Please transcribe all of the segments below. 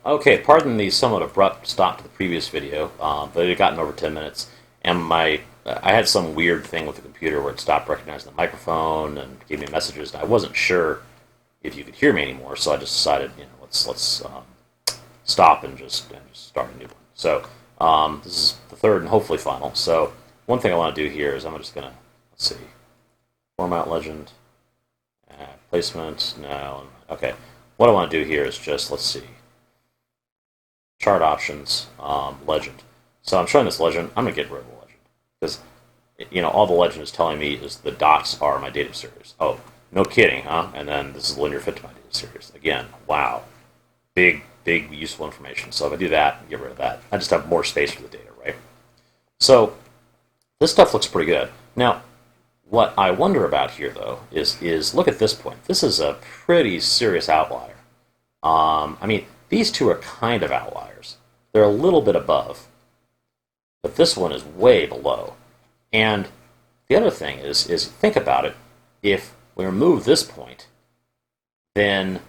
Okay, pardon the somewhat abrupt stop to the previous video, but it had gotten over 10 minutes, and I had some weird thing with the computer where it stopped recognizing the microphone and gave me messages, and I wasn't sure if you could hear me anymore, so I just decided, let's stop and just start a new one. So this is the third and hopefully final. So one thing I want to do here is I'm just gonna let's see, format legend, placement. No, okay. What I want to do here is just let's see. Chart options, legend. So I'm showing this legend. I'm going to get rid of the legend because all the legend is telling me is the dots are my data series. Oh, no kidding, huh? And then this is linear fit to my data series. Again, wow, big useful information. So if I do that and get rid of that, I just have more space for the data, right? So this stuff looks pretty good. Now, what I wonder about here though is look at this point. This is a pretty serious outlier. I mean, these two are kind of outliers. They're a little bit above, but this one is way below. And the other thing is think about it. If we remove this point, then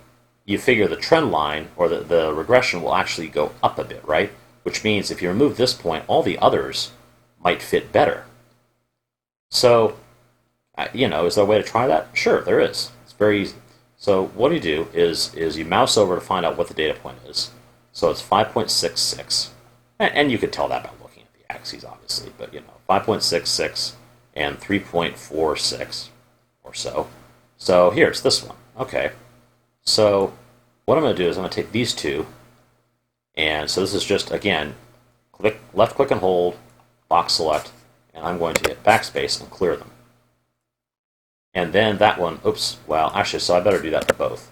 you figure the trend line or the regression will actually go up a bit, right? Which means if you remove this point, all the others might fit better. So, is there a way to try that? Sure, there is. It's very easy. So what do is you mouse over to find out what the data point is. So it's 5.66. And you could tell that by looking at the axes, obviously. But, 5.66 and 3.46 or so. So here, it's this one. Okay. So what I'm going to do is I'm going to take these two. And so this is just, again, left click and hold, box select, and I'm going to hit backspace and clear them. And then that one, oops, well, actually, so I better do that for both.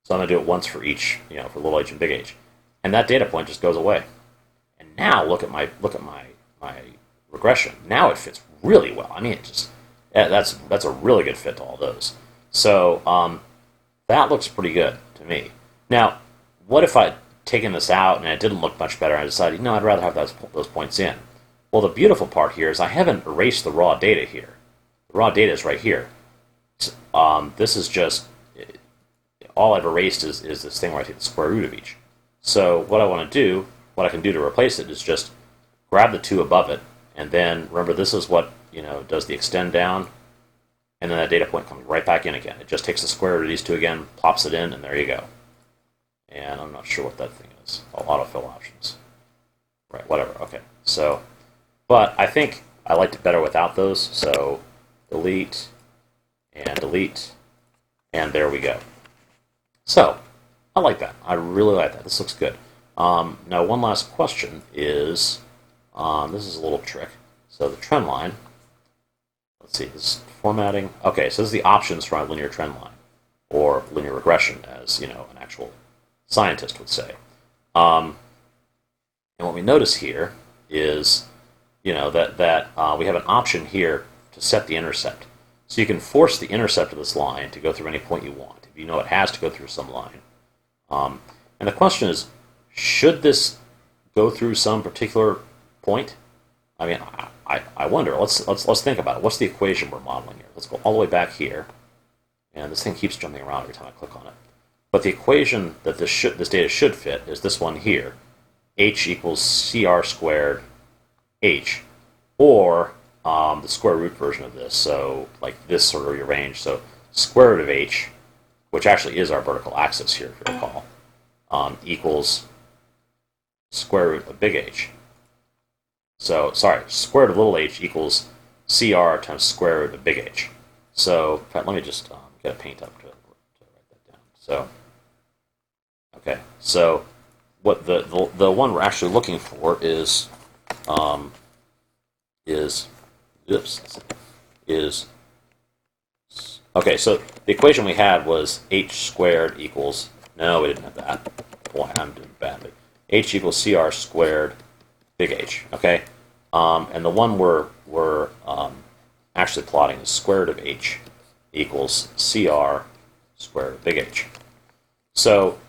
So I'm going to do it once for each, for little h and big H. And that data point just goes away. And now look at my regression. Now it fits really well. I mean, that's a really good fit to all those. So that looks pretty good to me. Now, what if I'd taken this out and it didn't look much better and I decided, I'd rather have those points in? Well, the beautiful part here is I haven't erased the raw data here. Raw data is right here. This is just, all I've erased is this thing where I take the square root of each. So what I can do to replace it is just grab the two above it, and then remember this is what, does the extend down, and then that data point comes right back in again. It just takes the square root of these two again, plops it in, and there you go. And I'm not sure what that thing is. Oh, autofill options. Right, whatever, okay. So, but I think I liked it better without those, so delete, and there we go. So, I like that. I really like that. This looks good. Now, one last question is, this is a little trick. So the trend line, let's see, this is formatting. Okay, so this is the options for my linear trend line, or linear regression, as an actual scientist would say. And what we notice here is, that we have an option here to set the intercept. So you can force the intercept of this line to go through any point you want, if you know it has to go through some line. And the question is, should this go through some particular point? I mean, I wonder. Let's think about it. What's the equation we're modeling here? Let's go all the way back here. And this thing keeps jumping around every time I click on it. But the equation that this data should fit is this one here. H equals CR squared H. Or the square root version of this. So like this sort of rearranged. So square root of H, which actually is our vertical axis here, if you recall, equals square root of big H. So, sorry, square root of little h equals CR times square root of big H. So, in fact, let me just get a paint up to write that down. So, okay, so what the one we're actually looking for is okay, so the equation we had was h squared equals, no, we didn't have that. Boy, I'm doing badly. H equals CR squared big H, okay? And the one we're actually plotting is square root of H equals CR square root of big H. So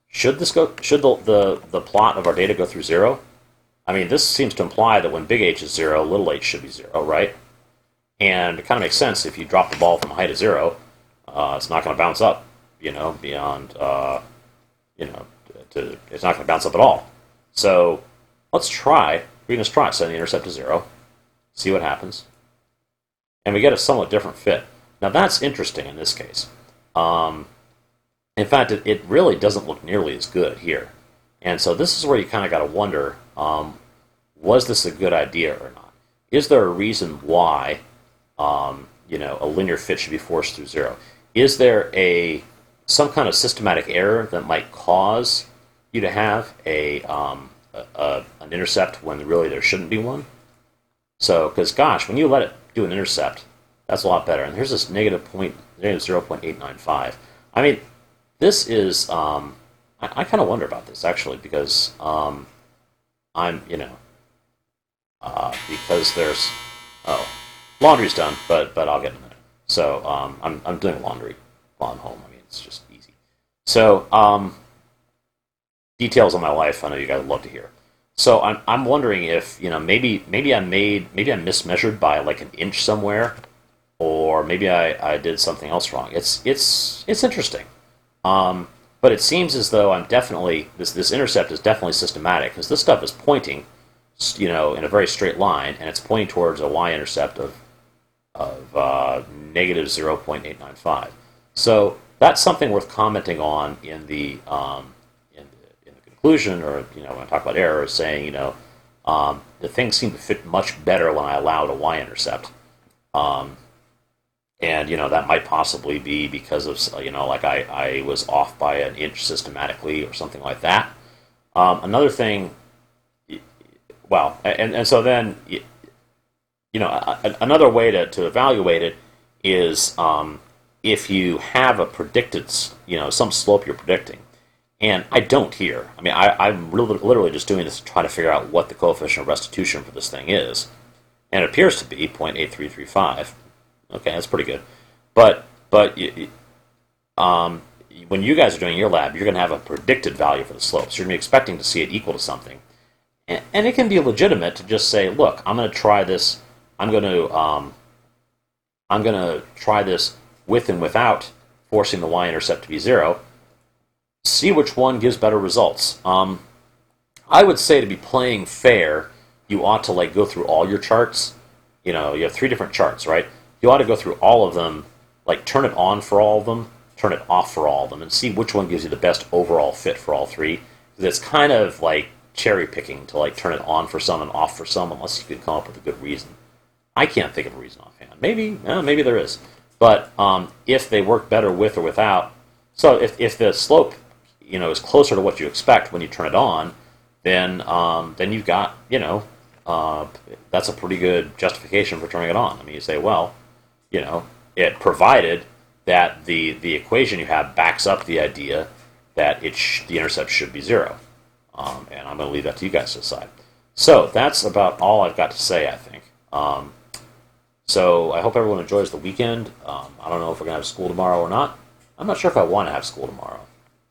should the plot of our data go through 0? I mean, this seems to imply that when big H is 0, little h should be 0, right? And it kind of makes sense if you drop the ball from a height of 0, it's not going to bounce up, beyond, it's not going to bounce up at all. So let's try. We can just try setting the intercept to 0, see what happens, and we get a somewhat different fit. Now that's interesting in this case. In fact, it really doesn't look nearly as good here. And so this is where you kind of got to wonder, was this a good idea or not? Is there a reason why a linear fit should be forced through 0? Is there some kind of systematic error that might cause you to have an intercept when really there shouldn't be one? So, because gosh, when you let it do an intercept, that's a lot better. And here's this negative 0.895. I mean, this is I kind of wonder about this actually because because there's laundry's done, but I'll get in a minute. So I'm doing laundry while I'm home. I mean, it's just easy. So details on my life, I know you guys would love to hear. So I'm wondering if maybe I mismeasured by like an inch somewhere, or maybe I did something else wrong. It's interesting. But it seems as though I'm definitely this intercept is definitely systematic because this stuff is pointing, in a very straight line, and it's pointing towards a y-intercept of negative 0.895. So that's something worth commenting on in the conclusion, or when I talk about error, saying the things seem to fit much better when I allowed a y-intercept. And that might possibly be because of like I was off by an inch systematically or something like that. Another thing, well, and so then another way to evaluate it is if you have a predicted some slope you're predicting, and I don't here. I mean, I'm literally just doing this to try to figure out what the coefficient of restitution for this thing is, and it appears to be 0.8335. Okay, that's pretty good. But when you guys are doing your lab, you're going to have a predicted value for the slope. So you're going to be expecting to see it equal to something. And it can be legitimate to just say, look, I'm going to try this. I'm going to try this with and without forcing the y-intercept to be 0. See which one gives better results. I would say to be playing fair, you ought to go through all your charts. You have 3 different charts, right? You ought to go through all of them, turn it on for all of them, turn it off for all of them, and see which one gives you the best overall fit for all 3. Because it's kind of like cherry picking to turn it on for some and off for some, unless you can come up with a good reason. I can't think of a reason offhand. Maybe there is. But if they work better with or without, so if the slope is closer to what you expect when you turn it on, then you've got that's a pretty good justification for turning it on. I mean, you say, well, it provided that the equation you have backs up the idea that the intercept should be 0. And I'm going to leave that to you guys to decide. So that's about all I've got to say, I think. So I hope everyone enjoys the weekend. I don't know if we're going to have school tomorrow or not. I'm not sure if I want to have school tomorrow.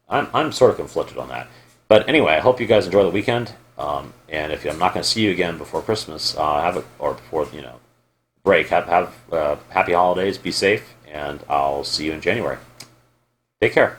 I'm sort of conflicted on that. But anyway, I hope you guys enjoy the weekend. And if I'm not going to see you again before Christmas, before break, have happy holidays, be safe, and I'll see you in January. Take care.